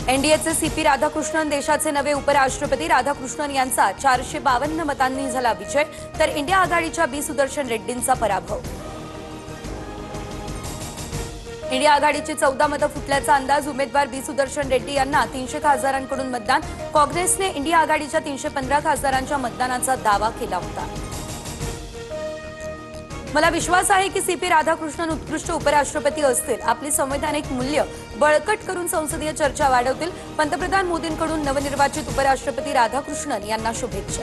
एनडीएचे CP Radhakrishnan देशाचे नवे उपराष्ट्रपती. राधाकृष्णन यांचा 452 मतांनी झाला विजय, तर इंडिया आघाडीच्या बी सुदर्शन रेड्डींचा पराभव. इंडिया आघाडीची 14 मतं फुटल्याचा अंदाज. उमेदवार बी सुदर्शन रेड्डी यांना 300 खासदारांकडून मतदान. काँग्रेसने इंडिया आघाडीच्या 315 खासदारांच्या मतदानाचा दावा केला होता. मला विश्वास आहे की सीपी राधाकृष्णन उत्कृष्ट उपराष्ट्रपती असतील. आपली संवैधानिक मूल्य बळकट करून संसदीय चर्चा वाढवतील. पंतप्रधान मोदींकडून नवनिर्वाचित उपराष्ट्रपती राधाकृष्णन यांना शुभेच्छा.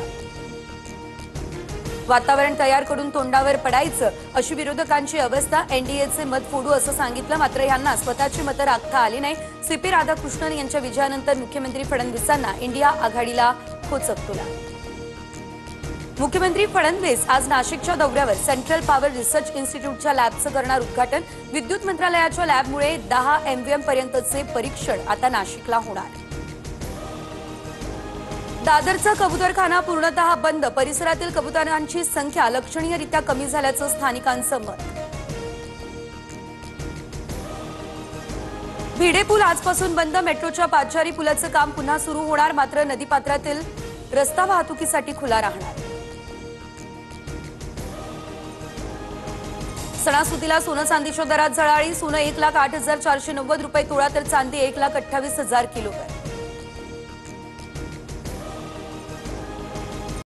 वातावरण तयार करून तोंडावर पडायचं अशी विरोधकांची अवस्था. एनडीएचे मत फोडू असं सांगितलं, मात्र यांना स्वतःची मतं राखता आली नाही. सीपी राधाकृष्णन यांच्या विजयानंतर मुख्यमंत्री फडणवीसांना इंडिया आघाडीला खोचक तुला. मुख्यमंत्री फडणवीस आज नाशिकच्या दौऱ्यावर. सेंट्रल पॉवर रिसर्च इन्स्टिट्यूटच्या लॅबचं करणार उद्घाटन. विद्युत मंत्रालयाच्या लॅबमुळे 10 MVM पर्यंतचे परीक्षण आता नाशिकला होणार. दादरचा कबुतरखाना पूर्णतः बंद. परिसरातील कबुतरांची संख्या लक्षणीयरित्या कमी झाल्याचं स्थानिकांचं मत. भिडे पूल आजपासून बंद. मेट्रोच्या पादचारी पुलाचं काम पुन्हा सुरू होणार, मात्र नदीपात्रातील रस्ता वाहतुकीसाठी खुला राहणार. सणासुदीला सोनं चांदीच्या दरात झळाळी. सोनं 1,08,490 रुपये तोळा, तर चांदी 1,28,000 किलोवर.